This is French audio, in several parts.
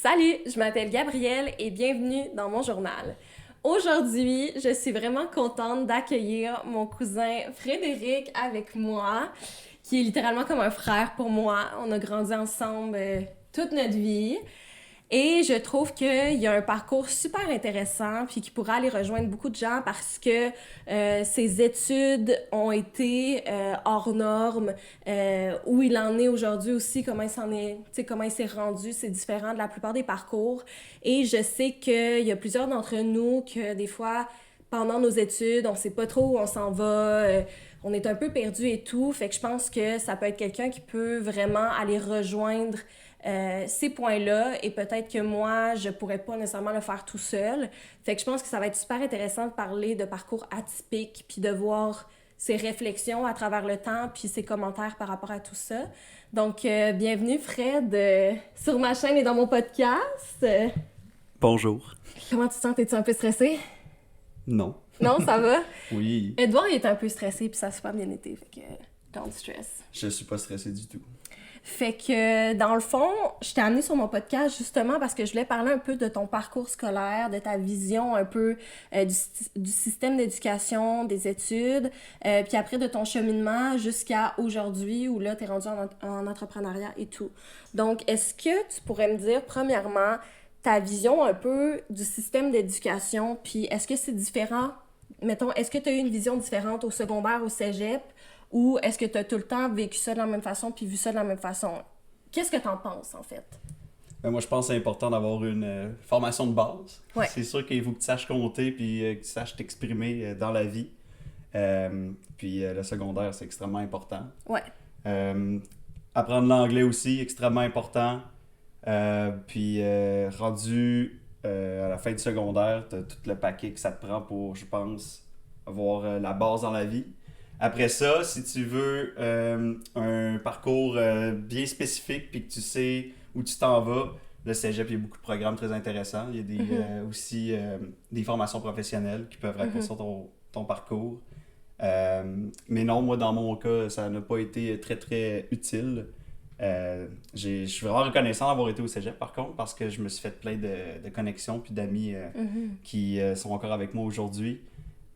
Salut, je m'appelle Gabrielle et bienvenue dans mon journal. Aujourd'hui, je suis vraiment contente d'accueillir mon cousin Frédéric avec moi, qui est littéralement comme un frère pour moi. On a grandi ensemble toute notre vie. Et je trouve qu'il y a un parcours super intéressant puis qui pourra aller rejoindre beaucoup de gens parce que ses études ont été hors normes, où il en est aujourd'hui aussi, comment il s'en est, tu sais, comment il s'est rendu, c'est différent de la plupart des parcours. Et je sais qu'il y a plusieurs d'entre nous que des fois, pendant nos études, on sait pas trop où on s'en va, on est un peu perdu et tout. Fait que je pense que ça peut être quelqu'un qui peut vraiment aller rejoindre ces points-là et peut-être que moi, je pourrais pas nécessairement le faire tout seul. Fait que je pense que ça va être super intéressant de parler de parcours atypiques puis de voir ses réflexions à travers le temps puis ses commentaires par rapport à tout ça. Donc, bienvenue Fred sur ma chaîne et dans mon podcast. Bonjour. Comment tu te sens? T'es-tu un peu stressé? Non. Non, ça va? Oui. Edouard, il était un peu stressé puis ça a super bien été. Fait que, don't stress. Je suis pas stressé du tout. Fait que, dans le fond, je t'ai amenée sur mon podcast justement parce que je voulais parler un peu de ton parcours scolaire, de ta vision un peu du système d'éducation, des études, puis après de ton cheminement jusqu'à aujourd'hui où là, t'es rendu en entrepreneuriat et tout. Donc, est-ce que tu pourrais me dire, premièrement, ta vision un peu du système d'éducation, puis est-ce que c'est différent? Mettons, est-ce que tu as eu une vision différente au secondaire, au cégep? Ou est-ce que tu as tout le temps vécu ça de la même façon puis vu ça de la même façon? Qu'est-ce que tu en penses, en fait? Ben, moi, je pense que c'est important d'avoir une formation de base. Ouais. C'est sûr qu'il faut que tu saches compter puis que tu saches t'exprimer dans la vie. Puis le secondaire, c'est extrêmement important. Ouais. Apprendre l'anglais aussi, extrêmement important. Puis rendu à la fin du secondaire, tu as tout le paquet que ça te prend pour, je pense, avoir la base dans la vie. Après ça, si tu veux un parcours bien spécifique puis que tu sais où tu t'en vas, le cégep, il y a beaucoup de programmes très intéressants. Il y a aussi des formations professionnelles qui peuvent raccourcir ton parcours. Mais non, moi, dans mon cas, ça n'a pas été très, très utile. Je suis vraiment reconnaissant d'avoir été au cégep, par contre, parce que je me suis fait plein de connexions puis d'amis qui sont encore avec moi aujourd'hui.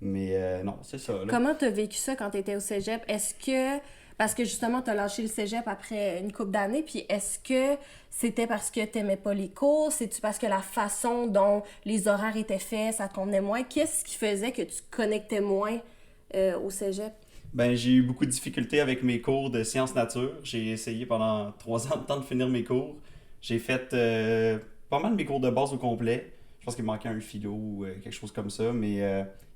Mais non, c'est ça. Là. Comment t'as vécu ça quand t'étais au cégep? Est-ce que... Parce que justement, t'as lâché le cégep après une couple d'années, puis est-ce que c'était parce que t'aimais pas les cours? C'est-tu parce que la façon dont les horaires étaient faits, ça te convenait moins? Qu'est-ce qui faisait que tu connectais moins au cégep? Ben, j'ai eu beaucoup de difficultés avec mes cours de sciences nature. J'ai essayé pendant 3 ans de temps de finir mes cours. J'ai fait pas mal mes cours de base au complet. Je pense qu'il me manquait un philo ou quelque chose comme ça, mais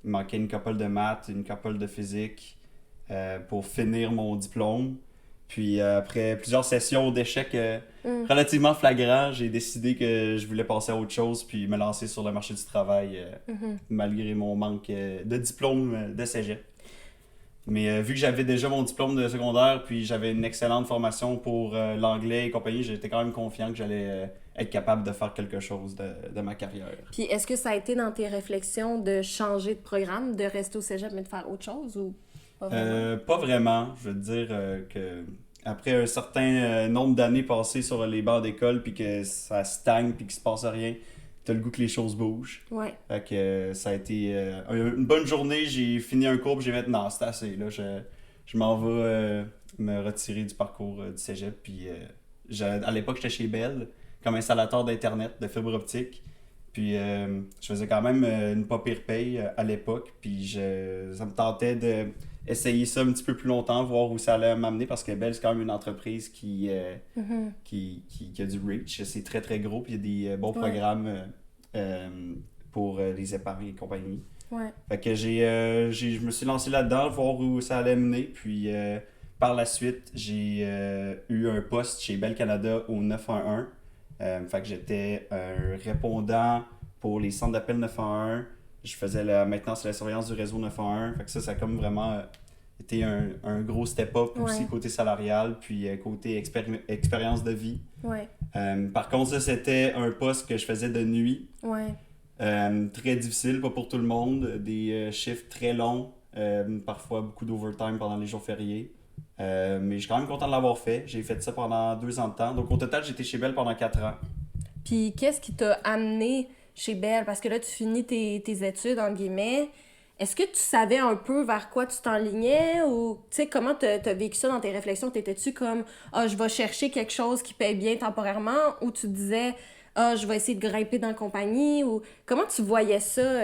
il me manquait une couple de maths, une couple de physique pour finir mon diplôme. Puis après plusieurs sessions d'échecs relativement flagrants, j'ai décidé que je voulais passer à autre chose puis me lancer sur le marché du travail malgré mon manque de diplôme de cégep. Mais vu que j'avais déjà mon diplôme de secondaire, puis j'avais une excellente formation pour l'anglais et compagnie, j'étais quand même confiant que j'allais être capable de faire quelque chose de ma carrière. Puis est-ce que ça a été dans tes réflexions de changer de programme, de rester au cégep mais de faire autre chose ou pas vraiment? Pas vraiment. Je veux te dire que après un certain nombre d'années passées sur les bancs d'école, puis que ça stagne, puis qu'il se passe rien, t'as le goût que les choses bougent. Ouais. Fait que ça a été une bonne journée. J'ai fini un cours, puis j'ai fait non, c'est assez. Là, je m'en vais me retirer du parcours du cégep. Puis à l'époque, j'étais chez Bell comme installateur d'internet de fibre optique. Puis je faisais quand même une pas pire paye à l'époque. Puis ça me tentait d'essayer ça un petit peu plus longtemps, voir où ça allait m'amener, parce que Bell, c'est quand même une entreprise qui a du reach. C'est très très gros. Puis il y a des bons programmes pour les épargnes et compagnie. Ouais. Fait que je me suis lancé là-dedans, voir où ça allait mener. Puis par la suite, j'ai eu un poste chez Bell Canada au 911. Fait que j'étais un répondant pour les centres d'appel 911. Je faisais la maintenance et la surveillance du réseau 911. Fait que ça a comme vraiment été un gros step-up aussi côté salarial, puis côté expérience de vie. Ouais. Par contre, ça, c'était un poste que je faisais de nuit. Ouais. Très difficile, pas pour tout le monde. Des chiffres très longs, parfois beaucoup d'overtime pendant les jours fériés. Mais je suis quand même content de l'avoir fait. J'ai fait ça pendant 2 ans de temps. Donc au total, j'étais chez Bell pendant 4 ans. Puis qu'est-ce qui t'a amené chez Bell? Parce que là, tu finis tes études, entre guillemets. Est-ce que tu savais un peu vers quoi tu t'enlignais ou, tu sais, comment t'as vécu ça dans tes réflexions? T'étais-tu comme, je vais chercher quelque chose qui paye bien temporairement ou tu te disais, je vais essayer de grimper dans la compagnie ou comment tu voyais ça?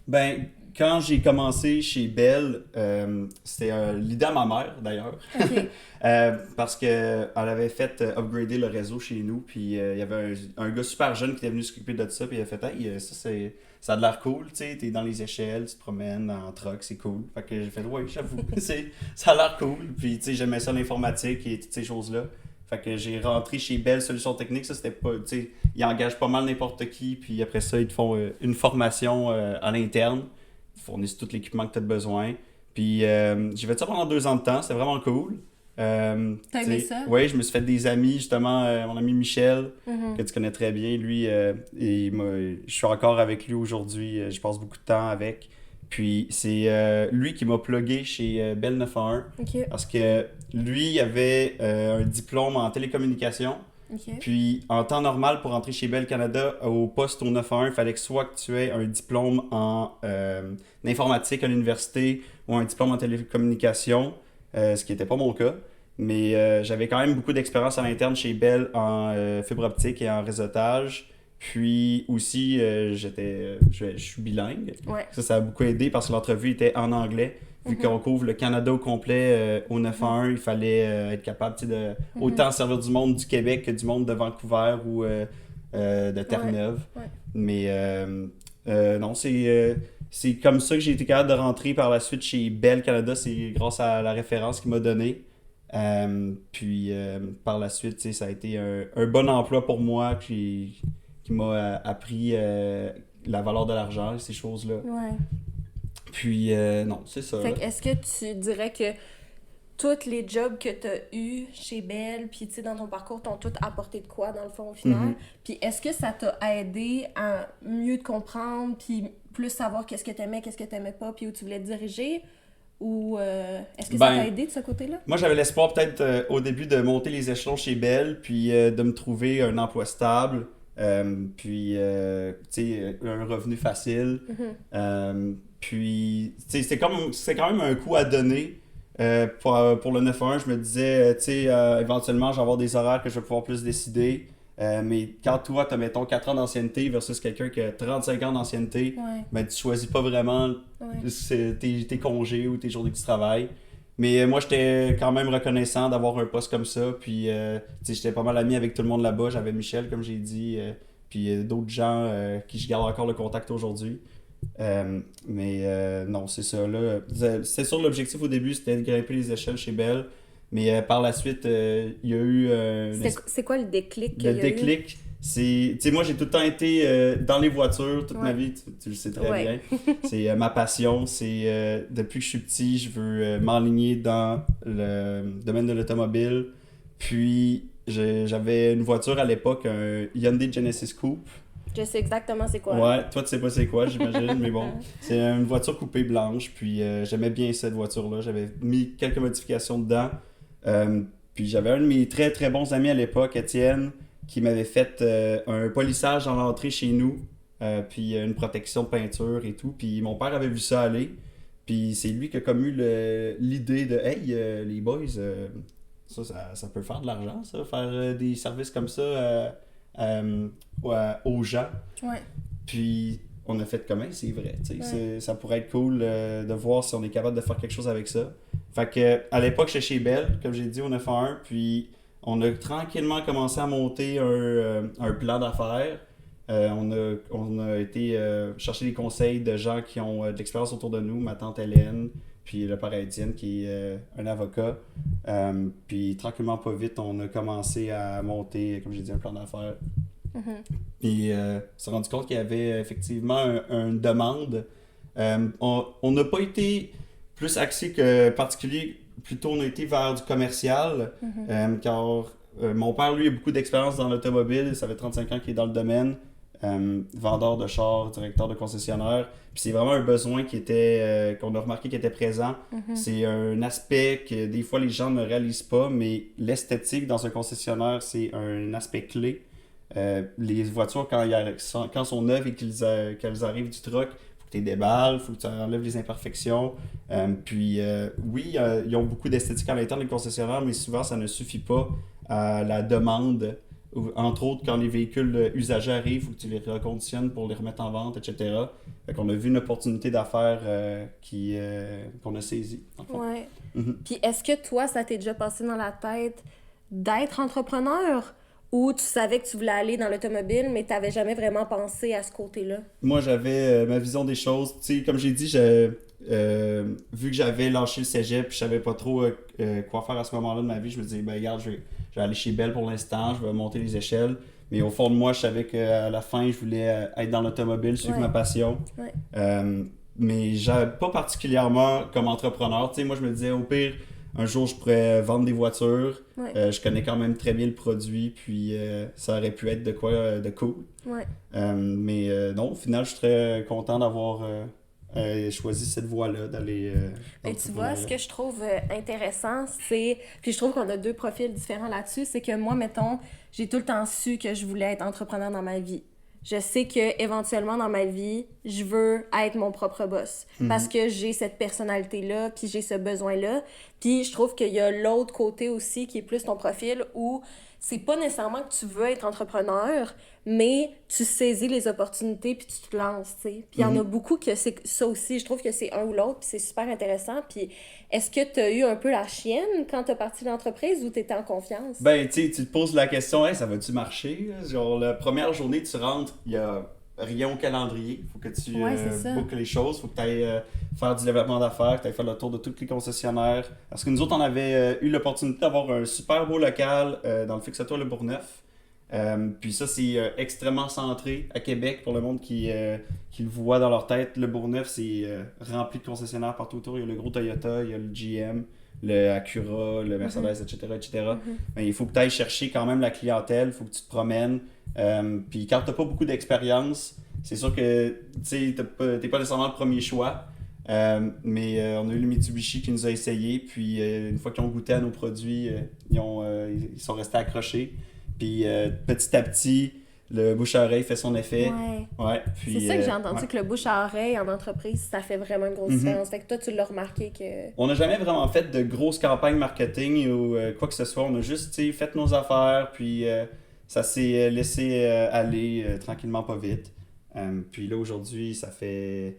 Ben, quand j'ai commencé chez Bell, c'était l'idée à ma mère d'ailleurs. OK. Parce qu'elle avait fait upgrader le réseau chez nous, puis il y avait un gars super jeune qui était venu s'occuper de ça, puis il a fait hey, ça a de l'air cool, tu sais, t'es dans les échelles, tu te promènes en truck, c'est cool. Fait que j'ai fait ouais, j'avoue, ça a l'air cool, puis tu sais, j'aimais ça l'informatique et toutes ces choses-là. Fait que j'ai rentré chez Bell Solutions Techniques, ça c'était pas, tu sais, ils engagent pas mal n'importe qui, puis après ça, ils te font une formation à l'interne, ils fournissent tout l'équipement que tu as besoin. Puis j'ai fait ça pendant 2 ans de temps, c'était vraiment cool. T'as aimé ça? Oui, je me suis fait des amis, justement, mon ami Michel, Mhm. que tu connais très bien, lui, je suis encore avec lui aujourd'hui, je passe beaucoup de temps avec. Puis c'est lui qui m'a plugué chez Bell 911 OK. parce que lui avait un diplôme en télécommunication. OK. Puis en temps normal, pour entrer chez Bell Canada, au poste au 911, il fallait que soit que tu aies un diplôme en informatique à l'université ou un diplôme en télécommunication, ce qui n'était pas mon cas. Mais j'avais quand même beaucoup d'expérience à l'interne chez Bell en fibre optique et en réseautage. Puis aussi, je suis bilingue. Ouais. Ça a beaucoup aidé parce que l'entrevue était en anglais. Vu qu'on couvre le Canada au complet au 911, il fallait être capable tu sais, de autant servir du monde du Québec que du monde de Vancouver ou de Terre-Neuve. Ouais. Mais non, c'est comme ça que j'ai été capable de rentrer par la suite chez Bell Canada. C'est grâce à la référence qu'il m'a donnée. Puis par la suite, tu sais, ça a été un bon emploi pour moi qui m'a appris la valeur de l'argent et ces choses-là. Ouais. Puis non, c'est ça. Fait que est-ce que tu dirais que tous les jobs que tu as eus chez Bell, puis tu sais, dans ton parcours, t'ont tous apporté de quoi, dans le fond, au final? Puis est-ce que ça t'a aidé à mieux te comprendre, puis plus savoir qu'est-ce que t'aimais, qu'est-ce que t'aimais pas, puis où tu voulais te diriger? Ou est-ce que ça t'a aidé de ce côté-là? Moi, j'avais l'espoir peut-être au début de monter les échelons chez Bell, puis de me trouver un emploi stable, puis tu sais, un revenu facile. Puis, tu sais, c'est quand même un coup à donner. Pour le 9-1, je me disais, tu sais, éventuellement, je vais avoir des horaires que je vais pouvoir plus décider. Mais quand toi, tu as, mettons, 4 ans d'ancienneté versus quelqu'un qui a 35 ans d'ancienneté, Ouais. ben, tu choisis pas vraiment tes congés ou tes journées que tu travailles. Mais moi, j'étais quand même reconnaissant d'avoir un poste comme ça. Puis, tu sais, j'étais pas mal ami avec tout le monde là-bas. J'avais Michel, comme j'ai dit, puis d'autres gens qui je garde encore le contact aujourd'hui. Mais non, c'est ça. Là. C'est sûr, l'objectif au début, c'était de grimper les échelles chez Bell. Mais par la suite, il y a eu C'est quoi le déclic qu'il le y a eu? déclic. Tu sais, moi, j'ai tout le temps été dans les voitures toute ma vie, tu le sais très bien. C'est ma passion. C'est depuis que je suis petit, je veux m'enligner dans le domaine de l'automobile. Puis, j'avais une voiture à l'époque, un Hyundai Genesis Coupe. Je sais exactement c'est quoi. Ouais, toi tu sais pas c'est quoi, j'imagine, mais bon. C'est une voiture coupée blanche, puis j'aimais bien cette voiture-là. J'avais mis quelques modifications dedans. Puis j'avais un de mes très très bons amis à l'époque, Étienne, qui m'avait fait un polissage dans l'entrée chez nous, puis une protection de peinture et tout. Puis mon père avait vu ça aller. Puis c'est lui qui a comme eu l'idée de hey, les boys, ça peut faire de l'argent, ça, faire des services comme ça aux gens. Ouais. Puis on a fait comment, c'est vrai. Ouais. Ça pourrait être cool de voir si on est capable de faire quelque chose avec ça. Fait que à l'époque, j'étais chez Bell, comme j'ai dit, au 911, puis on a tranquillement commencé à monter un plan d'affaires. On a été chercher des conseils de gens qui ont de l'expérience autour de nous, ma tante Hélène, puis le père Étienne qui est un avocat. Puis tranquillement, pas vite, on a commencé à monter, comme j'ai dit, un plan d'affaires. Puis on s'est rendu compte qu'il y avait effectivement une demande. On n'a pas été plus axé que particulier, plutôt on a été vers du commercial, car mon père, lui, a beaucoup d'expérience dans l'automobile, ça fait 35 ans qu'il est dans le domaine, vendeur de chars, directeur de concessionnaire. Puis c'est vraiment un besoin qu'on a remarqué qui était présent. C'est un aspect que des fois les gens ne réalisent pas, mais l'esthétique dans un concessionnaire, c'est un aspect clé. Les voitures, quand sont neuves et qu'elles arrivent du truck, faut que tu les déballes, faut que tu enlèves les imperfections. Oui, ils ont beaucoup d'esthétique à l'interne, les concessionnaires, mais souvent, ça ne suffit pas à la demande. Entre autres, quand les véhicules usagés arrivent, il faut que tu les reconditionnes pour les remettre en vente, etc. Fait qu'on a vu une opportunité d'affaires qu'on a saisie. Ouais. Mm-hmm. Puis est-ce que toi, ça t'est déjà passé dans la tête d'être entrepreneur? Ou tu savais que tu voulais aller dans l'automobile, mais tu n'avais jamais vraiment pensé à ce côté-là? Moi, j'avais ma vision des choses. Tu sais, comme j'ai dit, vu que j'avais lâché le cégep, je savais pas trop quoi faire à ce moment-là de ma vie, je me disais, ben regarde, je vais aller chez Bell pour l'instant, je vais monter les échelles. Mais au fond de moi, je savais qu'à la fin, je voulais être dans l'automobile, suivre ma passion. Ouais. Mais pas particulièrement comme entrepreneur. Tu sais, moi, je me disais, au pire, un jour, je pourrais vendre des voitures. Ouais. Je connais quand même très bien le produit, puis ça aurait pu être de quoi de cool. Ouais. Non, au final, je suis très content d'avoir choisi cette voie-là, d'aller... Mais tu vois, ce que je trouve intéressant, c'est... Puis je trouve qu'on a deux profils différents là-dessus, c'est que moi, mettons, j'ai tout le temps su que je voulais être entrepreneur dans ma vie. Je sais que éventuellement dans ma vie, je veux être mon propre boss parce que j'ai cette personnalité-là, puis j'ai ce besoin-là. Puis je trouve qu'il y a l'autre côté aussi qui est plus ton profil où c'est pas nécessairement que tu veux être entrepreneur, mais tu saisis les opportunités puis tu te lances, tu sais. Puis il y en a beaucoup que c'est ça aussi. Je trouve que c'est un ou l'autre, puis c'est super intéressant. Puis est-ce que tu as eu un peu la chienne quand tu as parti de l'entreprise ou tu étais en confiance? Ben, tu sais, tu te poses la question, hey, ça va-tu marcher? Genre, la première journée, tu rentres, il y a rien au calendrier. Faut que tu bookes les choses, faut que tu ailles faire du développement d'affaires, que tu ailles faire le tour de tous les concessionnaires. Parce que nous autres, on avait eu l'opportunité d'avoir un super beau local dans le Fixatoire Le Bourgneuf. Puis ça, c'est extrêmement centré à Québec pour le monde qui le voit dans leur tête. Le Bourgneuf, c'est rempli de concessionnaires partout autour. Il y a le gros Toyota, il y a le GM, le Acura, le Mercedes, etc. Mais il faut que tu ailles chercher quand même la clientèle, il faut que tu te promènes. Puis quand tu n'as pas beaucoup d'expérience, c'est sûr que tu n'es pas nécessairement le premier choix. Mais on a eu le Mitsubishi qui nous a essayé. Puis une fois qu'ils ont goûté à nos produits, ils sont restés accrochés. Puis petit à petit, le bouche-à-oreille fait son effet. Ouais. Puis, c'est ça que j'ai entendu, que le bouche-à-oreille en entreprise, ça fait vraiment une grosse différence. Fait que toi, tu l'as remarqué que... On n'a jamais vraiment fait de grosses campagnes marketing ou quoi que ce soit. On a juste fait nos affaires, puis ça s'est laissé aller tranquillement, pas vite. Puis là, aujourd'hui, ça fait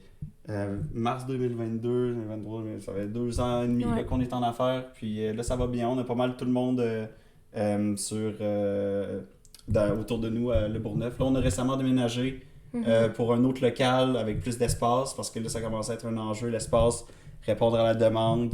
mars 2022, 2023, ça fait 2 ans et demi là, qu'on est en affaires. Puis là, ça va bien. On a pas mal tout le monde... autour de nous à Le Bourgneuf. Là, on a récemment déménagé pour un autre local avec plus d'espace parce que là, ça commence à être un enjeu, l'espace, répondre à la demande,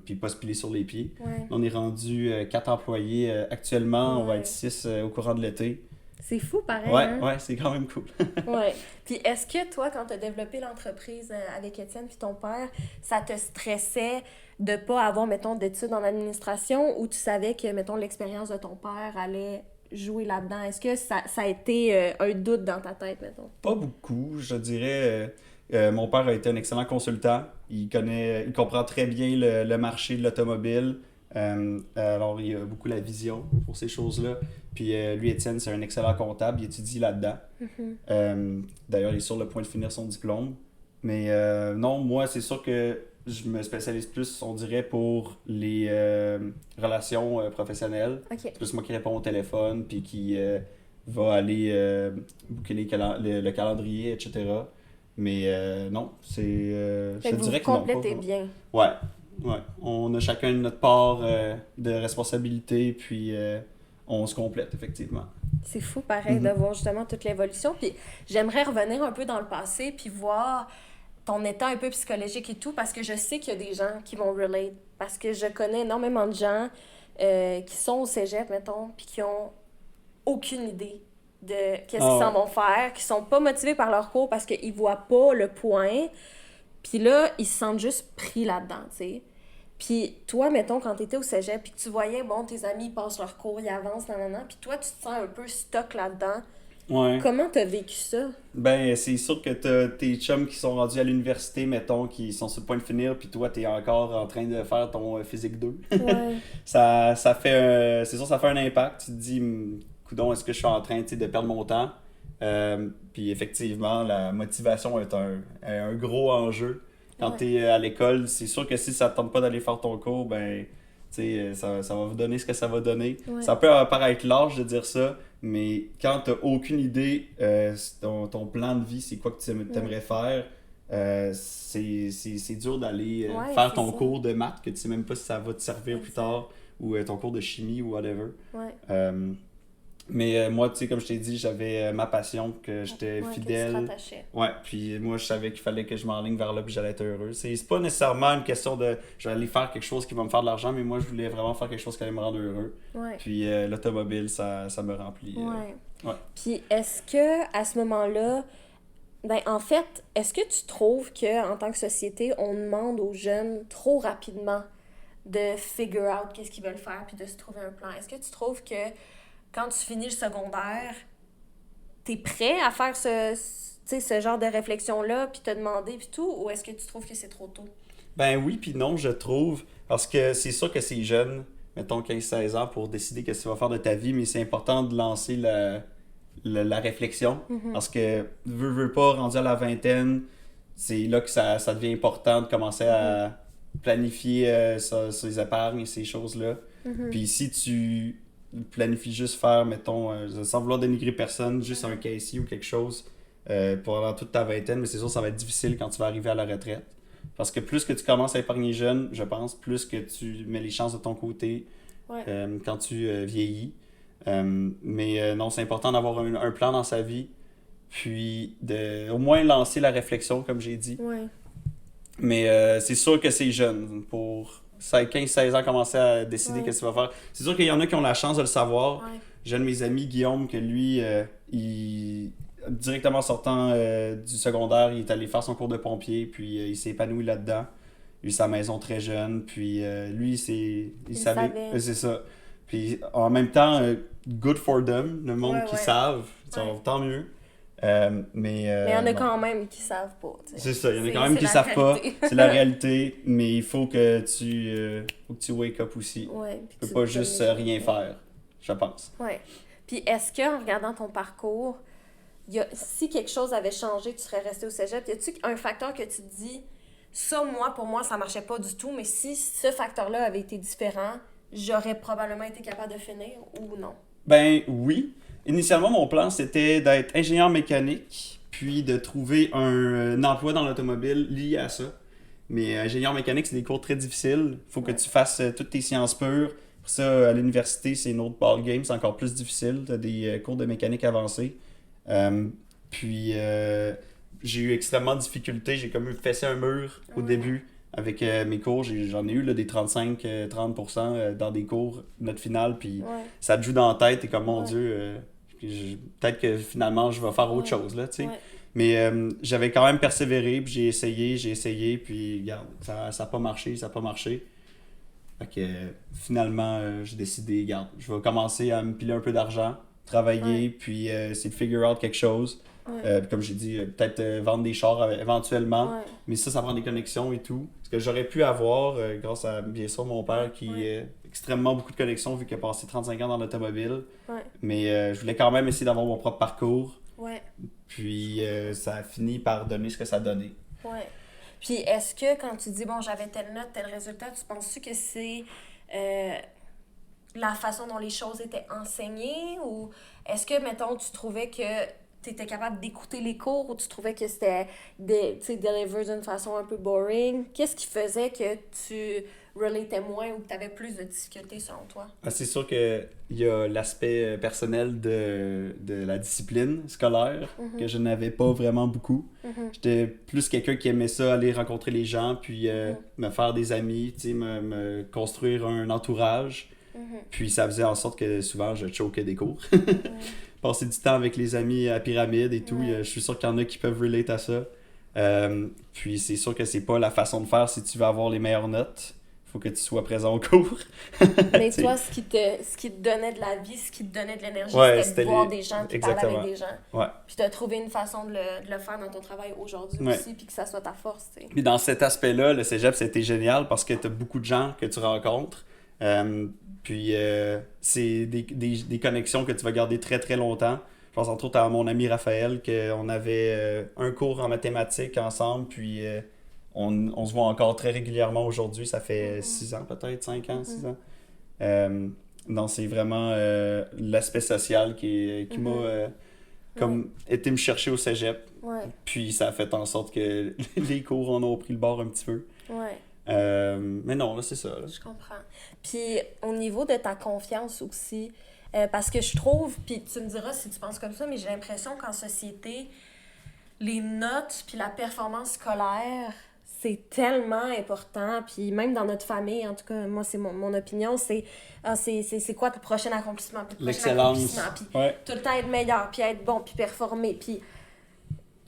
puis pas se piler sur les pieds. Ouais. On est rendu 4 employés actuellement, on va être 6 au courant de l'été. C'est fou, pareil. Ouais, c'est quand même cool. Ouais. Puis est-ce que toi, quand tu as développé l'entreprise avec Étienne puis ton père, ça te stressait de pas avoir, mettons, d'études en administration ou tu savais que, mettons, l'expérience de ton père allait jouer là-dedans? Est-ce que ça a été un doute dans ta tête, mettons? Pas beaucoup, je dirais. Mon père a été un excellent consultant. Il comprend très bien le marché de l'automobile. Alors, il a beaucoup la vision pour ces choses-là. Puis lui, Étienne, c'est un excellent comptable. Il étudie là-dedans. D'ailleurs, il est sur le point de finir son diplôme. Mais non, moi, c'est sûr que je me spécialise plus, on dirait, pour les relations professionnelles. Okay. C'est plus moi qui réponds au téléphone, puis qui va aller booker le calendrier, etc. Mais non, c'est... je dirais que non. Complétez bien. Ouais. On a chacun notre part de responsabilité, puis on se complète, effectivement. C'est fou, pareil, de voir justement toute l'évolution. Puis j'aimerais revenir un peu dans le passé, puis voir ton état un peu psychologique et tout, parce que je sais qu'il y a des gens qui vont relate. Parce que je connais énormément de gens qui sont au cégep, mettons, puis qui ont aucune idée de qu'est-ce qu'ils s'en vont faire, qui sont pas motivés par leur cours parce qu'ils voient pas le point. Puis là, ils se sentent juste pris là-dedans, tu sais. Puis toi, mettons, quand t'étais au cégep, puis que tu voyais, bon, tes amis passent leur cours, ils avancent, nanana, puis toi, tu te sens un peu stuck là-dedans. Ouais. Comment t'as vécu ça? Ben, c'est sûr que t'as tes chums qui sont rendus à l'université, mettons, qui sont sur le point de finir, puis toi, t'es encore en train de faire ton physique 2. Ouais. ça fait c'est sûr, ça fait un impact. Tu te dis, coudonc, est-ce que je suis en train, tu sais, de perdre mon temps? Puis effectivement, la motivation est un gros enjeu. Quand tu es à l'école, c'est sûr que si ça ne te tente pas d'aller faire ton cours, ben, tu sais, ça va vous donner ce que ça va donner. Ouais. Ça peut paraître large de dire ça, mais quand tu n'as aucune idée, ton plan de vie, c'est quoi que tu aimerais faire, c'est dur d'aller faire ton cours de maths que tu sais même pas si ça va te servir plus tard, ou ton cours de chimie ou whatever. Mais moi, tu sais, comme je t'ai dit, j'avais ma passion, que j'étais fidèle. Que tu te rattachais. Ouais, puis moi, je savais qu'il fallait que je m'enligne vers là, puis j'allais être heureux. C'est pas nécessairement une question de je vais aller faire quelque chose qui va me faire de l'argent, mais moi, je voulais vraiment faire quelque chose qui allait me rendre heureux. Ouais. Puis l'automobile, ça me remplit. Ouais. Puis est-ce que à ce moment-là, ben en fait, est-ce que tu trouves que en tant que société, on demande aux jeunes trop rapidement de figure out qu'est-ce qu'ils veulent faire puis de se trouver un plan? Est-ce que tu trouves que quand tu finis le secondaire, t'es prêt à faire ce genre de réflexion-là, puis te demander, puis tout, ou est-ce que tu trouves que c'est trop tôt? Ben oui, puis non, je trouve. Parce que c'est sûr que c'est jeune, mettons 15-16 ans, pour décider qu'est-ce que tu vas faire de ta vie, mais c'est important de lancer la réflexion. Parce que, veux pas, rendu à la vingtaine, c'est là que ça devient important de commencer à planifier ses épargnes et ces choses-là. Puis si tu planifie juste faire, mettons, sans vouloir dénigrer personne, juste un caissier ou quelque chose pendant toute ta vingtaine, mais c'est sûr que ça va être difficile quand tu vas arriver à la retraite. Parce que plus que tu commences à épargner jeune, je pense, plus que tu mets les chances de ton côté quand tu vieillis. Mais non, c'est important d'avoir un plan dans sa vie, puis au moins lancer la réflexion, comme j'ai dit. Mais c'est sûr que c'est jeune pour 15-16 ans commencer à décider qu'est-ce qu'il va faire. C'est sûr qu'il y en a qui ont la chance de le savoir. J'ai un de mes amis, Guillaume, que lui, directement sortant du secondaire, il est allé faire son cours de pompier, puis il s'est épanoui là-dedans. Il a eu sa maison très jeune, puis lui, il savait. C'est ça. Puis en même temps, good for them, le monde qui savent, tant mieux. Mais il y en a quand même qui savent pas. T'sais. C'est ça, il y en a quand même qui savent pas. C'est la réalité, mais il faut que tu wake up aussi. Tu peux pas juste rien faire, je pense. Puis est-ce qu'en regardant ton parcours, si quelque chose avait changé, tu serais resté au cégep, y a-tu un facteur que tu te dis, ça, pour moi, ça marchait pas du tout, mais si ce facteur-là avait été différent, j'aurais probablement été capable de finir ou non? Ben oui. Initialement, mon plan, c'était d'être ingénieur mécanique, puis de trouver un emploi dans l'automobile lié à ça. Mais ingénieur mécanique, c'est des cours très difficiles. Il faut que tu fasses toutes tes sciences pures. Pour ça, à l'université, c'est une autre ballgame, c'est encore plus difficile. Tu as des cours de mécanique avancés. Puis, j'ai eu extrêmement de difficultés. J'ai comme fessé un mur au début avec mes cours. J'en ai eu là, des 35-30% dans des cours, note finale. Puis, ça te joue dans la tête. Et comme, mon Dieu... peut-être que finalement je vais faire autre chose là, tu sais. Mais j'avais quand même persévéré, puis j'ai essayé, puis regarde, ça a pas marché. Fait que finalement j'ai décidé, regarde, je vais commencer à me piler un peu d'argent, travailler, puis essayer de figure out quelque chose. Comme j'ai dit, peut-être vendre des chars éventuellement, mais ça prend des connexions et tout. Ce que j'aurais pu avoir grâce à bien sûr mon père qui a extrêmement beaucoup de connexions vu qu'il a passé 35 ans dans l'automobile. Mais je voulais quand même essayer d'avoir mon propre parcours. Puis ça a fini par donner ce que ça a donné. Puis est-ce que quand tu dis bon j'avais telle note, tel résultat, tu penses-tu que c'est la façon dont les choses étaient enseignées, ou est-ce que mettons tu trouvais que tu étais capable d'écouter les cours, ou tu trouvais que c'était delivered d'une façon un peu boring? Qu'est-ce qui faisait que tu relatais moins ou que tu avais plus de difficultés selon toi? C'est sûr qu'il y a l'aspect personnel de la discipline scolaire que je n'avais pas vraiment beaucoup. J'étais plus quelqu'un qui aimait ça, aller rencontrer les gens, puis me faire des amis, me construire un entourage. Puis ça faisait en sorte que souvent je choquais des cours. Passer du temps avec les amis à Pyramide et tout, je suis sûr qu'il y en a qui peuvent relate à ça. Puis c'est sûr que c'est pas la façon de faire si tu veux avoir les meilleures notes. Il faut que tu sois présent au cours. Mais toi, ce qui te donnait de la vie, ce qui te donnait de l'énergie, c'était de voir des gens, puis parler avec des gens. Puis de trouver une façon de le faire dans ton travail aujourd'hui aussi, puis que ça soit ta force. T'sais. Puis dans cet aspect-là, le cégep, c'était génial parce que tu as beaucoup de gens que tu rencontres. Puis c'est des connexions que tu vas garder très très longtemps. Je pense entre autres à mon ami Raphaël, qu'on avait un cours en mathématiques ensemble, puis on se voit encore très régulièrement aujourd'hui. Ça fait 6 ans peut-être, 5 ans, 6 ans. Non, c'est vraiment l'aspect social qui m'a comme été me chercher au cégep. Ouais. Puis ça a fait en sorte que les cours en ont pris le bord un petit peu. Ouais. Mais non, là, c'est ça. Là. Je comprends. Puis au niveau de ta confiance aussi, parce que je trouve, puis tu me diras si tu penses comme ça, mais j'ai l'impression qu'en société, les notes puis la performance scolaire, c'est tellement important. Puis même dans notre famille, en tout cas, moi, c'est mon opinion, c'est quoi ton prochain accomplissement? Puis l'excellence. Puis ouais. tout le temps être meilleur, puis être bon, puis performer. Puis,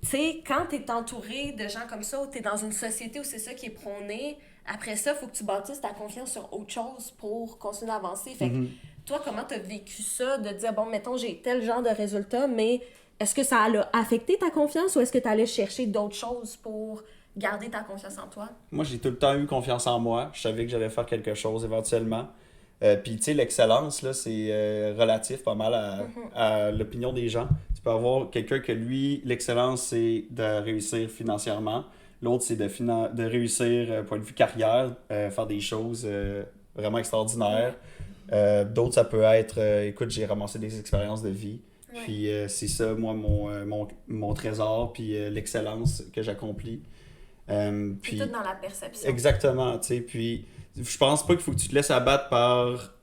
tu sais, quand t'es entouré de gens comme ça, ou t'es dans une société où c'est ça qui est prôné, après ça, il faut que tu bâtisses ta confiance sur autre chose pour continuer d'avancer. Fait que toi, comment t'as vécu ça, de dire, bon, mettons, j'ai tel genre de résultat, mais est-ce que ça a affecté ta confiance ou est-ce que t'allais chercher d'autres choses pour garder ta confiance en toi? Moi, j'ai tout le temps eu confiance en moi. Je savais que j'allais faire quelque chose éventuellement. Puis, tu sais, l'excellence, là, c'est relatif pas mal à l'opinion des gens. Tu peux avoir quelqu'un que lui, l'excellence, c'est de réussir financièrement. L'autre, c'est de réussir point de vue carrière, faire des choses vraiment extraordinaires. D'autres, ça peut être, écoute, j'ai ramassé des expériences de vie. Ouais. Puis c'est ça, moi, mon trésor, puis l'excellence que j'accomplis. C'est tout dans la perception. Exactement, tu sais. Puis je pense pas qu'il faut que tu te laisses abattre par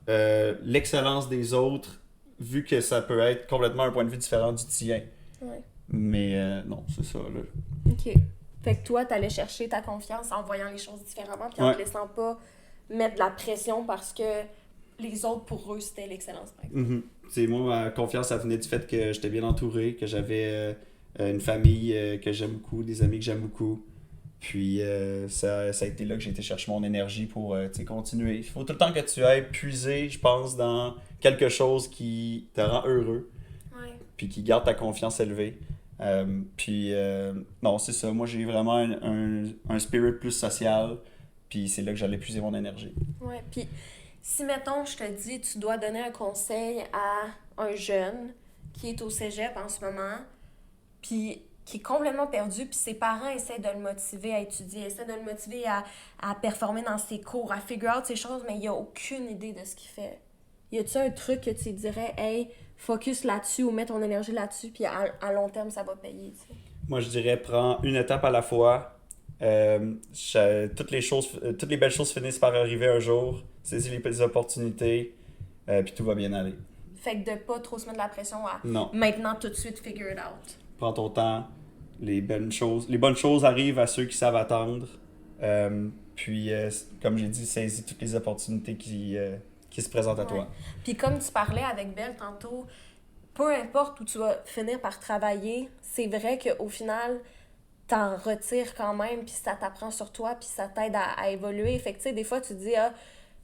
l'excellence des autres, vu que ça peut être complètement un point de vue différent du tien. Ouais. Mais non, c'est ça, là. OK. Fait que toi, t'allais chercher ta confiance en voyant les choses différemment, puis en te laissant pas mettre de la pression parce que les autres, pour eux, c'était l'excellence, par exemple. Moi, ma confiance, ça venait du fait que j'étais bien entouré, que j'avais une famille que j'aime beaucoup, des amis que j'aime beaucoup. Puis ça a été là que j'ai été chercher mon énergie pour continuer. Il faut tout le temps que tu ailles puiser, je pense, dans quelque chose qui te rend heureux, puis qui garde ta confiance élevée. Non, c'est ça. Moi, j'ai vraiment un spirit plus social, puis c'est là que j'allais puiser mon énergie. Ouais, puis si, mettons, je te dis, tu dois donner un conseil à un jeune qui est au cégep en ce moment, puis qui est complètement perdu, puis ses parents essaient de le motiver à étudier, essaient de le motiver à performer dans ses cours, à figure out ces choses, mais il a aucune idée de ce qu'il fait. Y a-tu un truc que tu dirais, hey, focus là-dessus ou mets ton énergie là-dessus, puis à long terme, ça va payer, tu sais? Moi, je dirais, prends une étape à la fois. Toutes les belles choses finissent par arriver un jour. Saisis les opportunités, puis tout va bien aller. Fait que de pas trop se mettre de la pression à non. Maintenant, tout de suite, figure it out. Prends ton temps. Les bonnes choses arrivent à ceux qui savent attendre. Puis, comme j'ai dit, saisis toutes les opportunités qui se présentent à toi. Puis comme tu parlais avec Belle tantôt, peu importe où tu vas finir par travailler, c'est vrai qu'au final, t'en retires quand même, puis ça t'apprend sur toi, puis ça t'aide à évoluer. Fait que tu sais, des fois, tu te dis,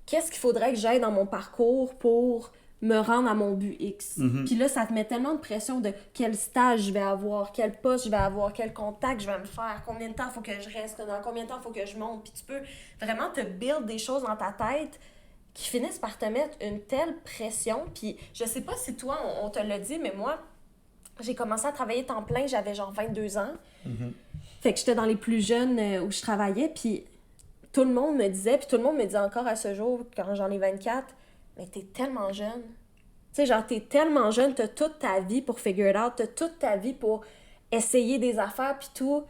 qu'est-ce qu'il faudrait que j'aille dans mon parcours pour me rendre à mon but X. Puis là, ça te met tellement de pression de quel stage je vais avoir, quel poste je vais avoir, quel contact je vais me faire, combien de temps il faut que je reste, dans combien de temps il faut que je monte. Puis tu peux vraiment te build des choses dans ta tête qui finissent par te mettre une telle pression. Puis je sais pas si toi, on te l'a dit, mais moi, j'ai commencé à travailler temps plein, j'avais genre 22 ans. Fait que j'étais dans les plus jeunes où je travaillais, puis tout le monde me disait, puis tout le monde me dit encore à ce jour, quand j'en ai 24, mais t'es tellement jeune. Tu sais, genre, t'es tellement jeune, t'as toute ta vie pour figure it out, t'as toute ta vie pour essayer des affaires, puis tout.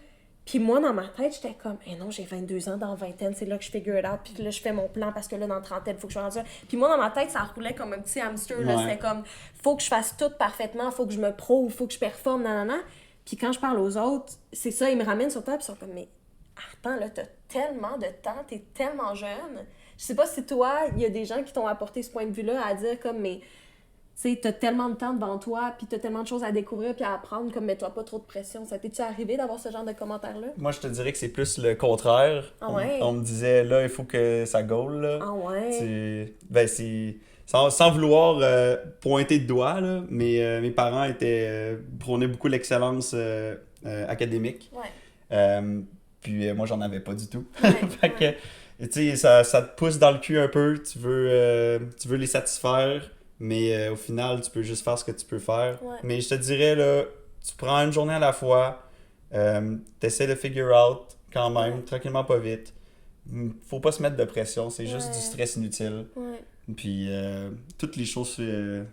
Puis moi, dans ma tête, j'étais comme, non, j'ai 22 ans, dans vingtaine, c'est là que je figure it out, puis là, je fais mon plan, parce que là, dans trentaine, il faut que je fasse ça. Puis moi, dans ma tête, ça roulait comme un petit hamster, là, c'était comme, faut que je fasse tout parfaitement, faut que je me prouve, faut que je performe, nanana. Puis quand je parle aux autres, c'est ça, ils me ramènent sur table, puis ils sont comme, mais attends, là, t'as tellement de temps, t'es tellement jeune. Je sais pas si toi, il y a des gens qui t'ont apporté ce point de vue-là à dire comme, mais, tu sais, t'as tellement de temps devant toi, puis t'as tellement de choses à découvrir puis à apprendre, comme, mets-toi pas trop de pression. Ça t'es-tu arrivé d'avoir ce genre de commentaires-là? Moi, je te dirais que c'est plus le contraire. Ah ouais? On me disait, là, il faut que ça gaule, là. Ah ouais? C'est... Sans vouloir pointer de doigt, là, mais mes parents prônaient beaucoup l'excellence académique. Ouais. Puis moi, j'en avais pas du tout. Ouais, fait que, tu sais, ça te pousse dans le cul un peu, tu veux les satisfaire, mais au final, tu peux juste faire ce que tu peux faire. Ouais. Mais je te dirais, là, tu prends une journée à la fois, t'essaies de figure out quand même, Ouais. tranquillement, pas vite. Faut pas se mettre de pression, c'est juste Ouais. du stress inutile. Ouais. Puis toutes les choses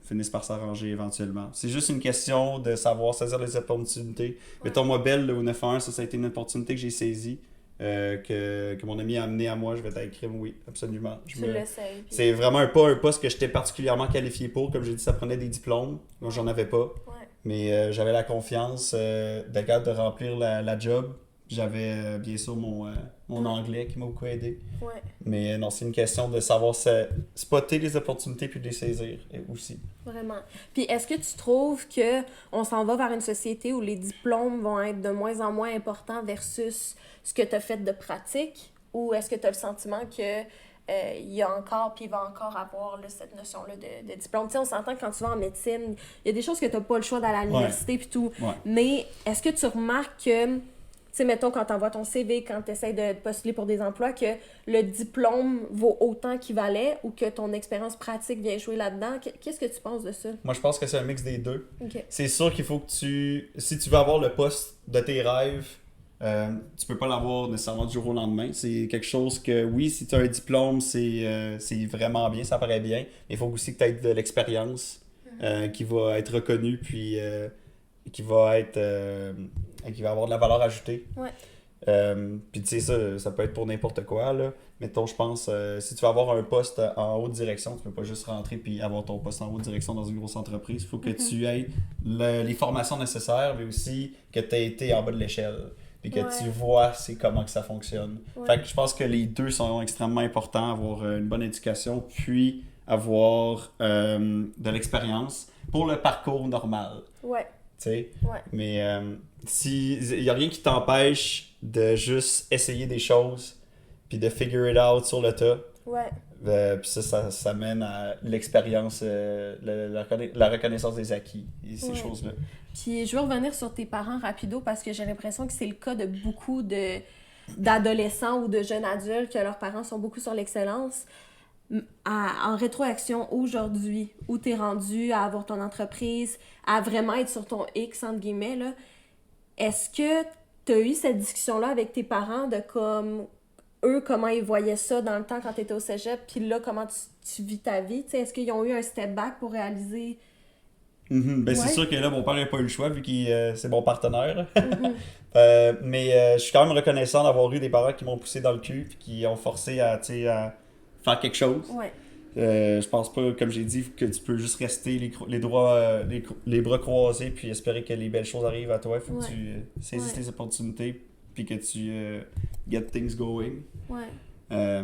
finissent par s'arranger éventuellement. C'est juste une question de savoir saisir les opportunités. Mettons, moi, Belle, le 9-1, ça a été une opportunité que j'ai saisie, que mon ami a amené à moi. Je vais t'écrire, oui, absolument. Tu l'essayes. Puis... C'est vraiment pas un poste que j'étais particulièrement qualifié pour. Comme j'ai dit, ça prenait des diplômes. Moi, j'en avais pas. Ouais. Mais j'avais la confiance d'être capable de remplir la job. J'avais bien sûr mon anglais qui m'a beaucoup aidé. Ouais. Mais non, c'est une question de savoir spotter les opportunités puis de les saisir aussi. Vraiment. Puis est-ce que tu trouves que on s'en va vers une société où les diplômes vont être de moins en moins importants versus ce que tu as fait de pratique? Ou est-ce que tu as le sentiment que il y a encore, puis il va encore avoir là, cette notion-là de diplôme? Tu sais, on s'entend que quand tu vas en médecine, il y a des choses que tu n'as pas le choix d'aller à l'université puis tout. Ouais. Mais est-ce que tu remarques que, tu sais, mettons, quand tu envoies ton CV, quand tu essaies de postuler pour des emplois, que le diplôme vaut autant qu'il valait ou que ton expérience pratique vient jouer là-dedans? Qu'est-ce que tu penses de ça? Moi, je pense que c'est un mix des deux. OK. C'est sûr qu'il faut que si tu veux avoir le poste de tes rêves, tu peux pas l'avoir nécessairement du jour au lendemain. C'est quelque chose que, oui, si tu as un diplôme, c'est vraiment bien, ça paraît bien. Mais il faut aussi que tu aies de l'expérience qui va être reconnue, puis qui va avoir de la valeur ajoutée. Ouais. Puis tu sais, ça peut être pour n'importe quoi, là. Mettons, je pense, si tu veux avoir un poste en haute direction, tu peux pas juste rentrer puis avoir ton poste en haute direction dans une grosse entreprise. Il faut que tu aies les formations nécessaires, mais aussi que tu aies été en bas de l'échelle. Puis que tu vois comment que ça fonctionne. Ouais. Fait que je pense que les deux sont extrêmement importants, avoir une bonne éducation, puis avoir de l'expérience pour le parcours normal. Ouais. Tu sais? Ouais. Mais il n'y a rien qui t'empêche de juste essayer des choses, puis de figure it out sur le tas. Ouais. Puis ça mène à l'expérience, la reconnaissance des acquis et ces choses-là. Puis je veux revenir sur tes parents rapido parce que j'ai l'impression que c'est le cas de beaucoup d'adolescents ou de jeunes adultes que leurs parents sont beaucoup sur l'excellence. En rétroaction aujourd'hui, où t'es rendu à avoir ton entreprise, à vraiment être sur ton X, entre guillemets, là, est-ce que t'as eu cette discussion-là avec tes parents de comme eux, comment ils voyaient ça dans le temps quand t'étais au cégep, puis là, comment tu vis ta vie? T'sais, est-ce qu'ils ont eu un step back pour réaliser... Ben c'est sûr que là, mon père n'a pas eu le choix vu que c'est mon partenaire. Mais je suis quand même reconnaissant d'avoir eu des parents qui m'ont poussé dans le cul et qui ont forcé à faire quelque chose. Ouais. Je pense pas, comme j'ai dit, que tu peux juste rester les bras croisés puis espérer que les belles choses arrivent à toi. Il faut que tu saisisses les opportunités puis que tu get things going. Ouais.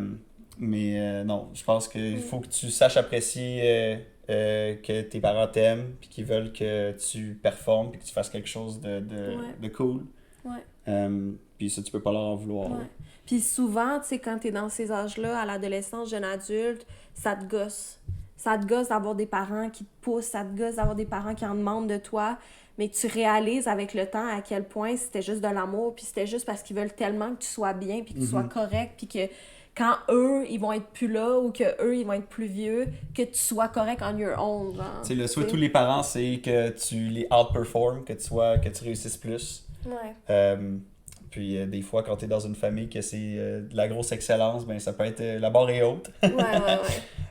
Mais non, je pense qu'il faut que tu saches apprécier que tes parents t'aiment puis qu'ils veulent que tu performes puis que tu fasses quelque chose de cool. Ouais. Puis ça, tu peux pas leur en vouloir. Ouais. Puis souvent, tu sais, quand t'es dans ces âges-là, à l'adolescence, jeune adulte, ça te gosse. Ça te gosse d'avoir des parents qui te poussent, ça te gosse d'avoir des parents qui en demandent de toi, mais tu réalises avec le temps à quel point c'était juste de l'amour, puis c'était juste parce qu'ils veulent tellement que tu sois bien, puis que tu sois correct, puis que quand eux, ils vont être plus là, ou que eux, ils vont être plus vieux, que tu sois correct on your own. Tu sais, le souhait de tous les parents, c'est que tu les outperformes, que tu réussisses plus. Ouais. Puis des fois, quand tu es dans une famille que c'est de la grosse excellence, ben ça peut être la barre est haute. Ouais.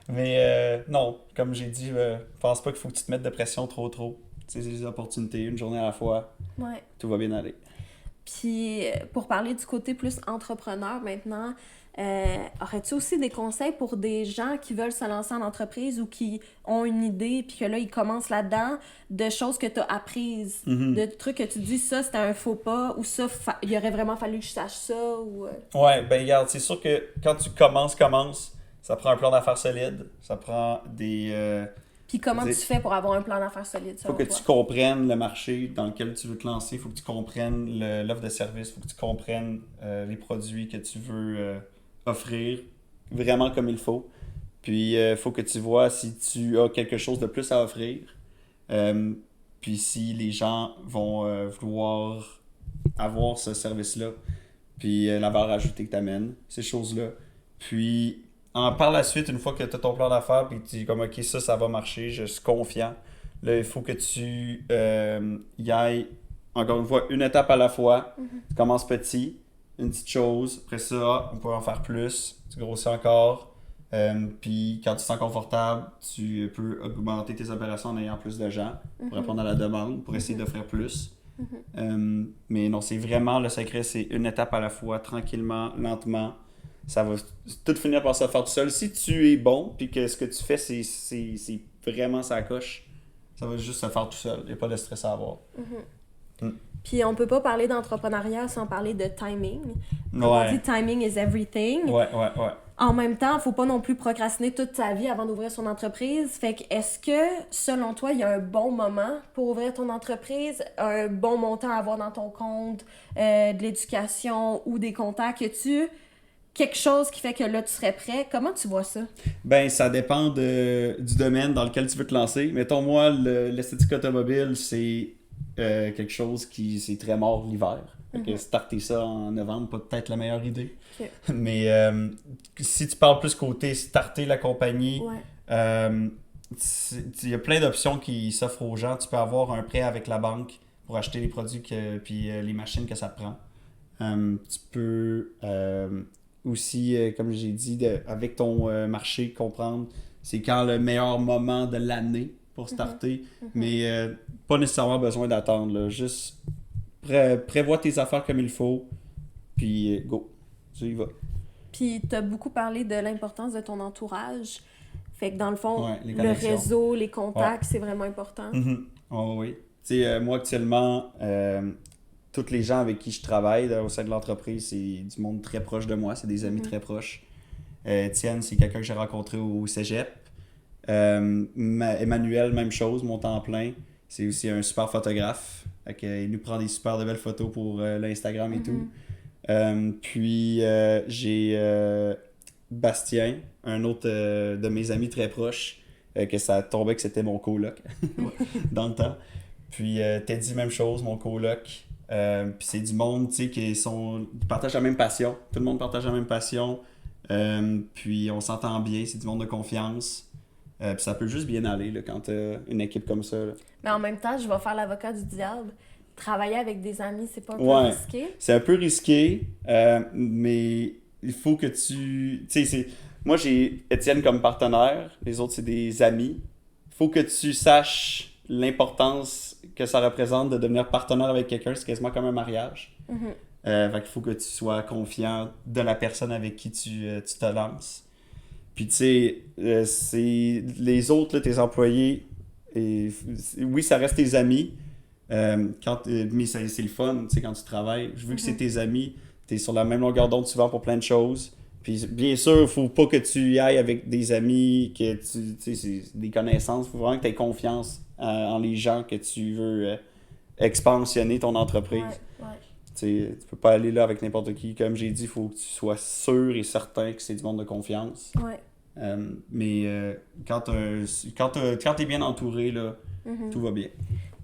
Mais non, comme j'ai dit, je pense pas qu'il faut que tu te mettes de pression trop. Tu sais, les opportunités, une journée à la fois, Ouais. tout va bien aller. Puis, pour parler du côté plus entrepreneur maintenant, aurais-tu aussi des conseils pour des gens qui veulent se lancer en entreprise ou qui ont une idée puis que là, ils commencent là-dedans, de choses que tu as apprises, de trucs que tu dis, ça, c'était un faux pas, ou ça, il aurait vraiment fallu que je sache ça, ou... Ouais, ben regarde, c'est sûr que quand tu commences, ça prend un plan d'affaires solide, ça prend des... Puis comment tu fais pour avoir un plan d'affaires solide, faut que tu comprennes le marché dans lequel tu veux te lancer, faut que tu comprennes l'offre de service, faut que tu comprennes les produits que tu veux offrir vraiment comme il faut. Puis faut que tu vois si tu as quelque chose de plus à offrir. Puis si les gens vont vouloir avoir ce service-là, puis la valeur ajoutée que tu amènes, ces choses-là. Puis, par la suite, une fois que tu as ton plan d'affaires, puis tu dis comme, OK, ça va marcher, je suis confiant. Là, il faut que tu y ailles, encore une fois, une étape à la fois. Tu commences petit, une petite chose. Après ça, on peut en faire plus. Tu grossis encore. Puis, quand tu te sens confortable, tu peux augmenter tes opérations en ayant plus de gens pour répondre à la demande, pour essayer d'offrir plus. Mais non, c'est vraiment le secret, c'est une étape à la fois, tranquillement, lentement. Ça va tout finir par se faire tout seul. Si tu es bon, puis que ce que tu fais, c'est vraiment sa coche, ça va juste se faire tout seul. Il n'y a pas de stress à avoir. Puis on peut pas parler d'entrepreneuriat sans parler de timing. Comme Ouais. on dit, timing is everything. Ouais. En même temps, faut pas non plus procrastiner toute sa vie avant d'ouvrir son entreprise. Fait que est-ce que, selon toi, il y a un bon moment pour ouvrir ton entreprise, un bon montant à avoir dans ton compte, de l'éducation ou des contacts? Y quelque chose qui fait que là, tu serais prêt? Comment tu vois ça? Ben, ça dépend du domaine dans lequel tu veux te lancer. Mettons, moi, l'esthétique automobile, c'est quelque chose qui c'est très mort l'hiver. Fait que starter ça en novembre, pas peut-être la meilleure idée. Okay. Mais si tu parles plus côté starter la compagnie, il y a plein d'options qui s'offrent aux gens. Tu peux avoir un prêt avec la banque pour acheter les produits puis les machines que ça te prend. Tu peux aussi, comme j'ai dit, avec ton marché, comprendre c'est quand le meilleur moment de l'année pour starter, mais pas nécessairement besoin d'attendre. Là. Juste prévois tes affaires comme il faut, puis go, tu y vas. Puis t'as beaucoup parlé de l'importance de ton entourage. Fait que dans le fond, Ouais, le réseau, les contacts, c'est vraiment important. Oh, oui. Tu sais, moi actuellement, tous les gens avec qui je travaille au sein de l'entreprise, c'est du monde très proche de moi, c'est des amis très proches. Étienne, c'est quelqu'un que j'ai rencontré au cégep. Emmanuel, même chose, mon temps plein. C'est aussi un super photographe. Il nous prend des super de belles photos pour l'Instagram et tout. Puis j'ai Bastien, un autre de mes amis très proches, que ça tombait que c'était mon coloc dans le temps. Puis Teddy, même chose, mon coloc. Puis c'est du monde, tu sais, qui partagent la même passion. Tout le monde partage la même passion. Puis on s'entend bien, c'est du monde de confiance. Puis ça peut juste bien aller là, quand t'as une équipe comme ça. Là. Mais en même temps, je vais faire l'avocat du diable. Travailler avec des amis, c'est pas un peu risqué? C'est un peu risqué, mais il faut que tu... Tu sais, moi j'ai Étienne comme partenaire, les autres c'est des amis. Il faut que tu saches l'importance que ça représente de devenir partenaire avec quelqu'un, c'est quasiment comme un mariage. Fait qu'il faut que tu sois confiant de la personne avec qui tu te lances. Puis tu sais, c'est les autres, là, tes employés, oui, ça reste tes amis, mais c'est le fun, tu sais, quand tu travailles. Vu que c'est tes amis, t'es sur la même longueur d'onde souvent pour plein de choses. Puis bien sûr, il faut pas que tu y ailles avec des amis, que tu sais, c'est des connaissances. Il faut vraiment que tu aies confiance en les gens que tu veux expansionner ton entreprise. Tu peux pas aller là avec n'importe qui. Comme j'ai dit, il faut que tu sois sûr et certain que c'est du monde de confiance. Mais quand t'es bien entouré, là, tout va bien.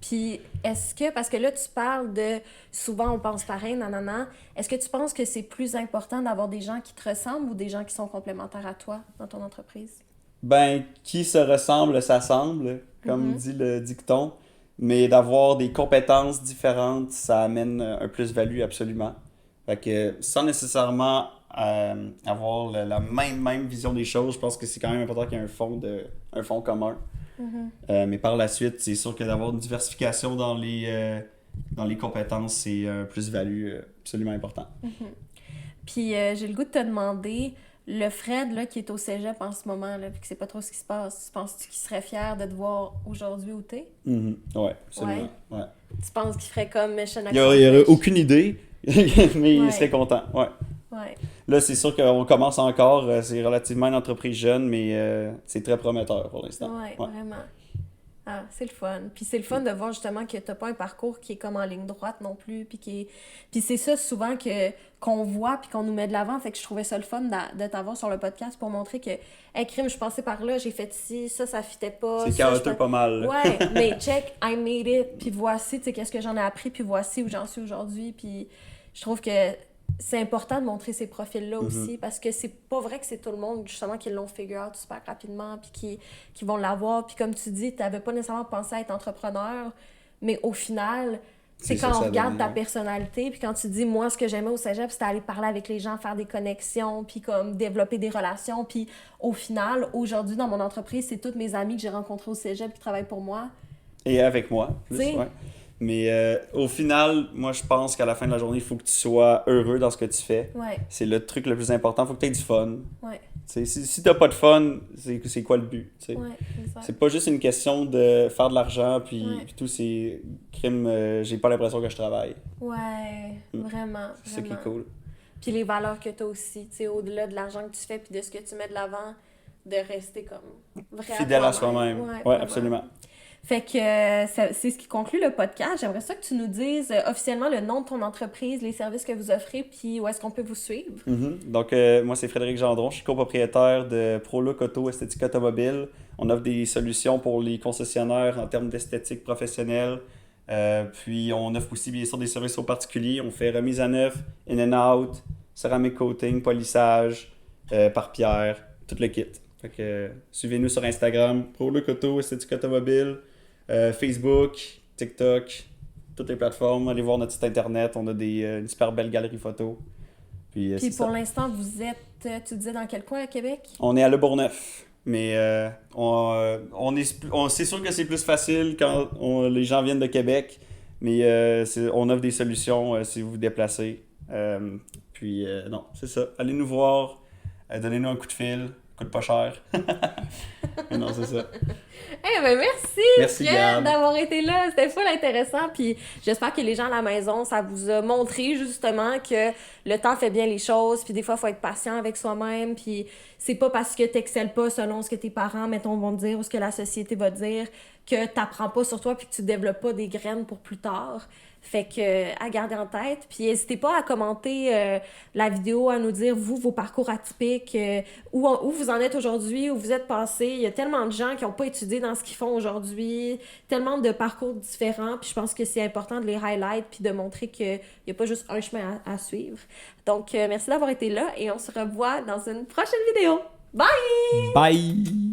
Puis, est-ce que, parce que là, tu parles de, souvent on pense pareil, nanana, est-ce que tu penses que c'est plus important d'avoir des gens qui te ressemblent ou des gens qui sont complémentaires à toi dans ton entreprise? Ben, qui se ressemble, s'assemble, comme dit le dicton. Mais d'avoir des compétences différentes, ça amène un plus-value absolument. Fait que sans nécessairement avoir la même vision des choses, je pense que c'est quand même important qu'il y ait un fond commun. Mais par la suite, c'est sûr que d'avoir une diversification dans les compétences, c'est un plus-value absolument important. Puis j'ai le goût de te demander, le Fred là, qui est au cégep en ce moment, là, puis que c'est pas trop ce qui se passe, penses-tu qu'il serait fier de te voir aujourd'hui où t'es? Ouais, absolument. Ouais. Tu penses qu'il ferait comme Mission Il n'y aurait aucune idée, mais il serait content. Ouais. Là, c'est sûr qu'on commence encore. C'est relativement une entreprise jeune, mais c'est très prometteur pour l'instant. Ouais, vraiment. Ah, c'est le fun. Puis c'est le fun de voir justement que t'as pas un parcours qui est comme en ligne droite non plus. Puis c'est ça souvent qu'on voit puis qu'on nous met de l'avant. Fait que je trouvais ça le fun de t'avoir sur le podcast pour montrer que, hey, crime, je passais par là, j'ai fait ci, ça fitait pas. C'est chaotique pas mal. Ouais, mais check, I made it. Puis voici, tu sais, qu'est-ce que j'en ai appris. Puis voici où j'en suis aujourd'hui. Puis je trouve que c'est important de montrer ces profils-là aussi, parce que c'est pas vrai que c'est tout le monde, justement, qui l'ont figure out super rapidement, puis qui vont l'avoir. Puis comme tu dis, t'avais pas nécessairement pensé à être entrepreneur, mais au final, c'est quand on regarde ta personnalité, puis quand tu dis, moi, ce que j'aimais au cégep, c'était aller parler avec les gens, faire des connexions, puis comme développer des relations. Puis au final, aujourd'hui, dans mon entreprise, c'est toutes mes amies que j'ai rencontrées au cégep qui travaillent pour moi. Et avec moi, plus, ouais. Mais au final, moi, je pense qu'à la fin de la journée, il faut que tu sois heureux dans ce que tu fais. Ouais. C'est le truc le plus important. Il faut que tu aies du fun. Ouais. Si t'as pas de fun, c'est quoi le but? T'sais? Ouais, exact. C'est pas juste une question de faire de l'argent, puis tous ces crimes, j'ai pas l'impression que je travaille. Ouais, vraiment. C'est ça qui est cool. Puis les valeurs que tu as aussi, tu sais, au-delà de l'argent que tu fais puis de ce que tu mets de l'avant, de rester comme vrai fidèle à soi-même. Ouais, absolument. Fait que c'est ce qui conclut le podcast. J'aimerais ça que tu nous dises officiellement le nom de ton entreprise, les services que vous offrez, puis où est-ce qu'on peut vous suivre. Donc, moi, c'est Frédéric Gendron. Je suis copropriétaire de ProLook Auto Esthétique Automobile. On offre des solutions pour les concessionnaires en termes d'esthétique professionnelle. Puis, on offre aussi, bien sûr, des services aux particuliers. On fait remise à neuf, in and out, céramique coating, polissage, par pierre, tout le kit. Fait que suivez-nous sur Instagram, ProLook Auto Esthétique Automobile. Facebook, TikTok, toutes les plateformes. Allez voir notre site internet. On a une super belle galerie photo. Puis pour l'instant, vous êtes, tu disais dans quel coin à Québec? On est à Le Bourgneuf. Mais c'est sûr que c'est plus facile quand les gens viennent de Québec. Mais on offre des solutions si vous vous déplacez. Non, c'est ça. Allez nous voir. Donnez-nous un coup de fil. Coûte pas cher. Mais non, c'est ça. Merci Pierre d'avoir été là, c'était full intéressant, puis j'espère que les gens à la maison, ça vous a montré justement que le temps fait bien les choses, puis des fois il faut être patient avec soi-même, puis c'est pas parce que t'excelles pas selon ce que tes parents, mettons, vont te dire ou ce que la société va te dire que t'apprends pas sur toi puis que tu développes pas des graines pour plus tard. Fait que à garder en tête, puis n'hésitez pas à commenter la vidéo, à nous dire vos parcours atypiques, où vous en êtes aujourd'hui, où vous êtes passé. Il y a tellement de gens qui n'ont pas étudié dans ce qu'ils font aujourd'hui, tellement de parcours différents, puis je pense que c'est important de les highlight puis de montrer qu'il n'y a pas juste un chemin à suivre. Donc merci d'avoir été là et on se revoit dans une prochaine vidéo. Bye! Bye!